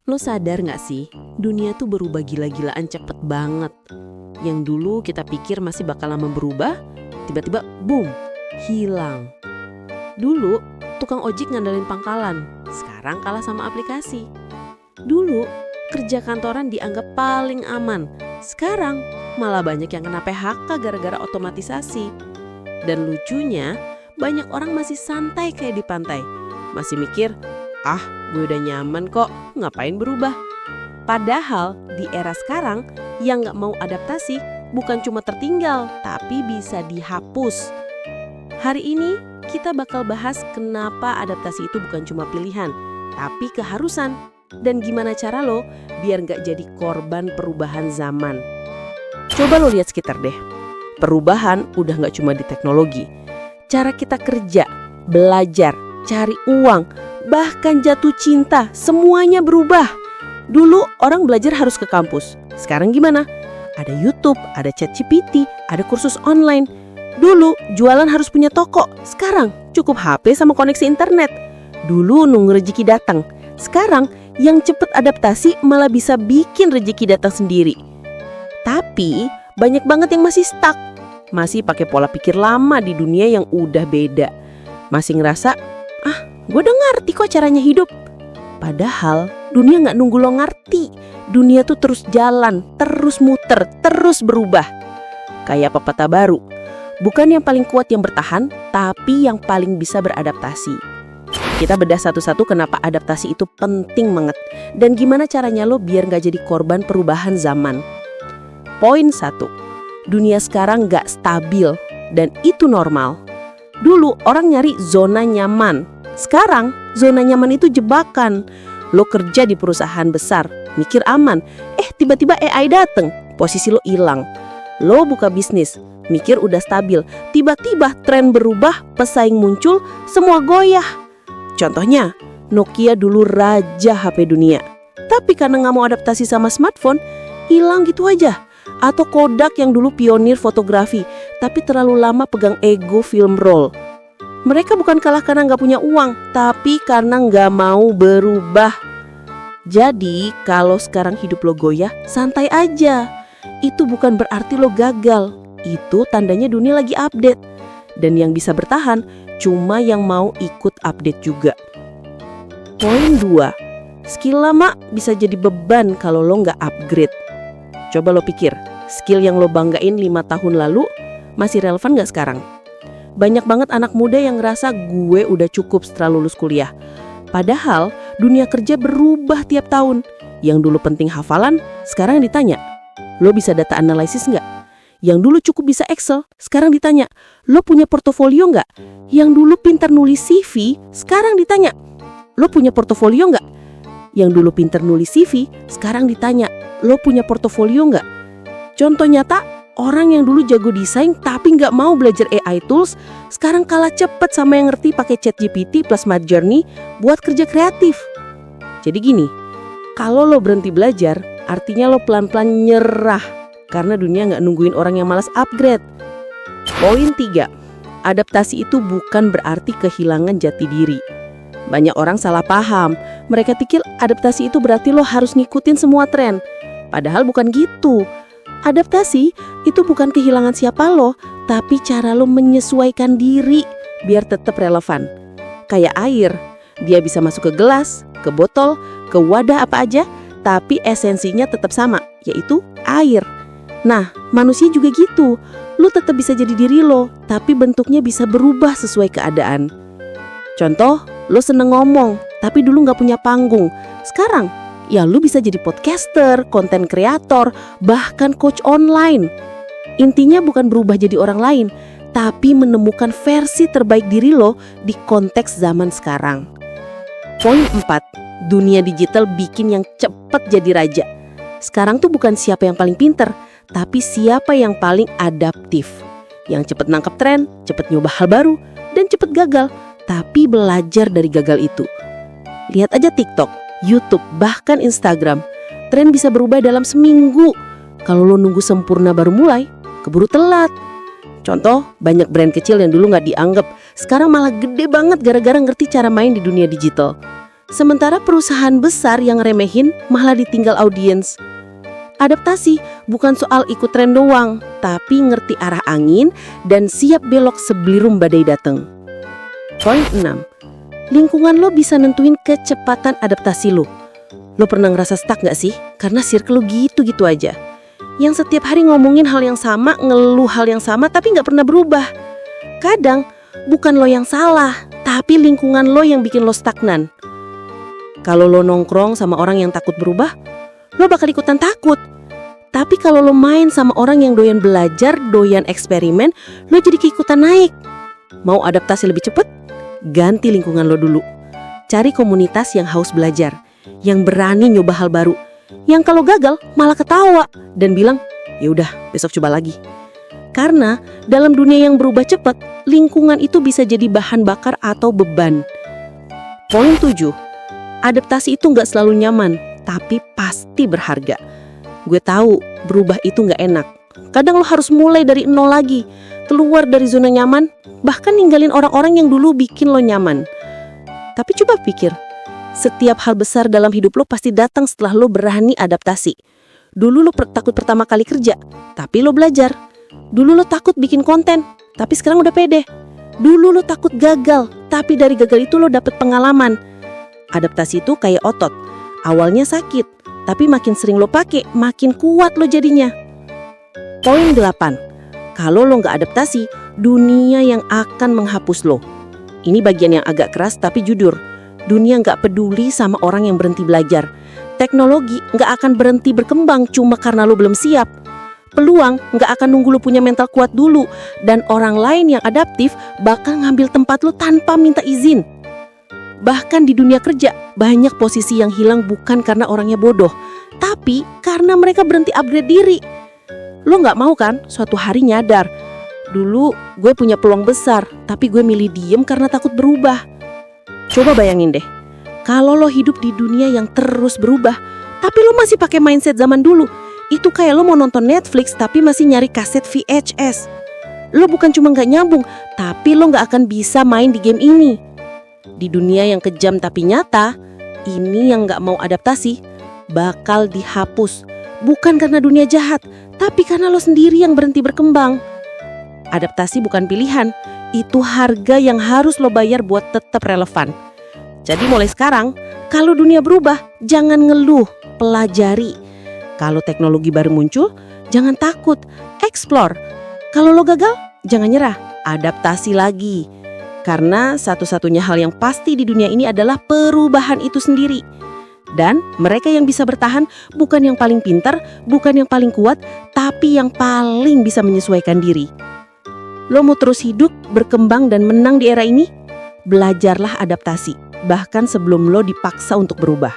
Lo sadar gak sih, dunia tuh berubah gila-gilaan cepet banget. Yang dulu kita pikir masih bakal lama berubah, tiba-tiba boom, hilang. Dulu tukang ojek ngandalin pangkalan, sekarang kalah sama aplikasi. Dulu kerja kantoran dianggap paling aman, sekarang malah banyak yang kena PHK gara-gara otomatisasi. Dan lucunya, banyak orang masih santai kayak di pantai. Masih mikir, gue udah nyaman kok, ngapain berubah? Padahal di era sekarang, yang gak mau adaptasi bukan cuma tertinggal, tapi bisa dihapus. Hari ini kita bakal bahas kenapa adaptasi itu bukan cuma pilihan, tapi keharusan. Dan gimana cara lo biar gak jadi korban perubahan zaman. Coba lo lihat sekitar deh. Perubahan udah gak cuma di teknologi. Cara kita kerja, belajar, cari uang, bahkan jatuh cinta, semuanya berubah. Dulu orang belajar harus ke kampus. Sekarang gimana? Ada YouTube, ada ChatGPT, ada kursus online. Dulu jualan harus punya toko. Sekarang cukup HP sama koneksi internet. Dulu nunggu rezeki datang. Sekarang yang cepat adaptasi malah bisa bikin rezeki datang sendiri. Tapi banyak banget yang masih stuck. Masih pakai pola pikir lama di dunia yang udah beda. Masih ngerasa, gue udah ngerti kok caranya hidup. Padahal dunia gak nunggu lo ngerti. Dunia tuh terus jalan, terus muter, terus berubah. Kayak pepatah baru, bukan yang paling kuat yang bertahan, tapi yang paling bisa beradaptasi. Kita bedah satu-satu kenapa adaptasi itu penting banget. Dan gimana caranya lo biar gak jadi korban perubahan zaman. Poin 1, dunia sekarang gak stabil dan itu normal. Dulu orang nyari zona nyaman. Sekarang zona nyaman itu jebakan. Lo kerja di perusahaan besar, mikir aman. Tiba-tiba AI dateng, posisi lo hilang. Lo buka bisnis, mikir udah stabil. Tiba-tiba tren berubah, pesaing muncul, semua goyah. Contohnya, Nokia dulu raja HP dunia. Tapi karena gak mau adaptasi sama smartphone, hilang gitu aja. Atau Kodak yang dulu pionir fotografi, tapi terlalu lama pegang ego film roll. Mereka bukan kalah karena gak punya uang, tapi karena gak mau berubah. Jadi kalau sekarang hidup lo goyah, santai aja. Itu bukan berarti lo gagal. Itu tandanya dunia lagi update. Dan yang bisa bertahan cuma yang mau ikut update juga. Poin 2, skill lama bisa jadi beban kalau lo gak upgrade. Coba lo pikir, skill yang lo banggain 5 tahun lalu masih relevan gak sekarang? Banyak banget anak muda yang ngerasa gue udah cukup setelah lulus kuliah. Padahal dunia kerja berubah tiap tahun. Yang dulu penting hafalan, sekarang ditanya, lo bisa data analisis nggak? Yang dulu cukup bisa Excel, sekarang ditanya, lo punya portofolio nggak? Yang dulu pintar nulis CV, sekarang ditanya, lo punya portofolio nggak? Yang dulu pintar nulis CV, sekarang ditanya, lo punya portofolio nggak? Contoh nyata, orang yang dulu jago desain tapi nggak mau belajar AI tools, sekarang kalah cepet sama yang ngerti pakai ChatGPT plus Midjourney buat kerja kreatif. Jadi gini, kalau lo berhenti belajar, artinya lo pelan-pelan nyerah karena dunia nggak nungguin orang yang malas upgrade. Poin 3, adaptasi itu bukan berarti kehilangan jati diri. Banyak orang salah paham, mereka pikir adaptasi itu berarti lo harus ngikutin semua tren. Padahal bukan gitu. Adaptasi itu bukan kehilangan siapa lo, tapi cara lo menyesuaikan diri biar tetap relevan. Kayak air, dia bisa masuk ke gelas, ke botol, ke wadah apa aja, tapi esensinya tetap sama, yaitu air. Nah, manusia juga gitu. Lo tetap bisa jadi diri lo, tapi bentuknya bisa berubah sesuai keadaan. Contoh, lo seneng ngomong, tapi dulu gak punya panggung. Sekarang, ya lu bisa jadi podcaster, konten kreator, bahkan coach online. Intinya bukan berubah jadi orang lain, tapi menemukan versi terbaik diri lo di konteks zaman sekarang. Poin 4, dunia digital bikin yang cepat jadi raja. Sekarang tuh bukan siapa yang paling pinter, tapi siapa yang paling adaptif. Yang cepat nangkep tren, cepat nyoba hal baru, dan cepat gagal, tapi belajar dari gagal itu. Lihat aja TikTok, YouTube, bahkan Instagram. Tren bisa berubah dalam seminggu. Kalau lo nunggu sempurna baru mulai, keburu telat. Contoh, banyak brand kecil yang dulu gak dianggap, sekarang malah gede banget gara-gara ngerti cara main di dunia digital. Sementara perusahaan besar yang remehin malah ditinggal audiens. Adaptasi bukan soal ikut tren doang, tapi ngerti arah angin dan siap belok sebelum badai datang. Poin 6. Lingkungan lo bisa nentuin kecepatan adaptasi lo. Lo pernah ngerasa stuck gak sih? Karena circle lo gitu-gitu aja. Yang setiap hari ngomongin hal yang sama, ngeluh hal yang sama, tapi gak pernah berubah. Kadang, bukan lo yang salah, tapi lingkungan lo yang bikin lo stagnan. Kalau lo nongkrong sama orang yang takut berubah, lo bakal ikutan takut. Tapi kalau lo main sama orang yang doyan belajar, doyan eksperimen, lo jadi keikutan naik. Mau adaptasi lebih cepat? Ganti lingkungan lo dulu. Cari komunitas yang haus belajar, yang berani nyoba hal baru, yang kalau gagal malah ketawa dan bilang, ya udah besok coba lagi. Karena dalam dunia yang berubah cepat, lingkungan itu bisa jadi bahan bakar atau beban. Poin 7. Adaptasi itu nggak selalu nyaman, tapi pasti berharga. Gue tahu berubah itu nggak enak. Kadang lo harus mulai dari nol lagi, keluar dari zona nyaman, bahkan ninggalin orang-orang yang dulu bikin lo nyaman. Tapi coba pikir, setiap hal besar dalam hidup lo pasti datang setelah lo berani adaptasi. Dulu lo takut pertama kali kerja, tapi lo belajar. Dulu lo takut bikin konten, tapi sekarang udah pede. Dulu lo takut gagal, tapi dari gagal itu lo dapet pengalaman. Adaptasi itu kayak otot. Awalnya sakit, tapi makin sering lo pakai, makin kuat lo jadinya. Poin 8. Kalau lo nggak adaptasi, dunia yang akan menghapus lo. Ini bagian yang agak keras tapi jujur. Dunia nggak peduli sama orang yang berhenti belajar. Teknologi nggak akan berhenti berkembang cuma karena lo belum siap. Peluang nggak akan nunggu lo punya mental kuat dulu. Dan orang lain yang adaptif bakal ngambil tempat lo tanpa minta izin. Bahkan di dunia kerja, banyak posisi yang hilang bukan karena orangnya bodoh, tapi karena mereka berhenti upgrade diri. Lo nggak mau kan suatu hari nyadar, dulu gue punya peluang besar, tapi gue milih diem karena takut berubah. Coba bayangin deh, kalau lo hidup di dunia yang terus berubah, tapi lo masih pakai mindset zaman dulu, itu kayak lo mau nonton Netflix tapi masih nyari kaset VHS. Lo bukan cuma nggak nyambung, tapi lo nggak akan bisa main di game ini. Di dunia yang kejam tapi nyata, ini yang nggak mau adaptasi bakal dihapus. Bukan karena dunia jahat, tapi karena lo sendiri yang berhenti berkembang. Adaptasi bukan pilihan, itu harga yang harus lo bayar buat tetap relevan. Jadi mulai sekarang, kalau dunia berubah, jangan ngeluh, pelajari. Kalau teknologi baru muncul, jangan takut, explore. Kalau lo gagal, jangan nyerah, adaptasi lagi. Karena satu-satunya hal yang pasti di dunia ini adalah perubahan itu sendiri. Dan mereka yang bisa bertahan bukan yang paling pintar, bukan yang paling kuat, tapi yang paling bisa menyesuaikan diri. Lo mau terus hidup, berkembang dan menang di era ini? Belajarlah adaptasi, bahkan sebelum lo dipaksa untuk berubah.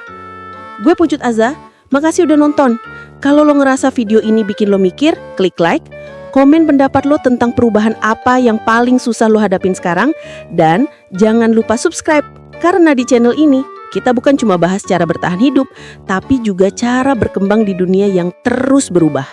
Gue Pucut Aza, makasih udah nonton. Kalau lo ngerasa video ini bikin lo mikir, klik like, komen pendapat lo tentang perubahan apa yang paling susah lo hadapin sekarang, dan jangan lupa subscribe, karena di channel ini kita bukan cuma bahas cara bertahan hidup, tapi juga cara berkembang di dunia yang terus berubah.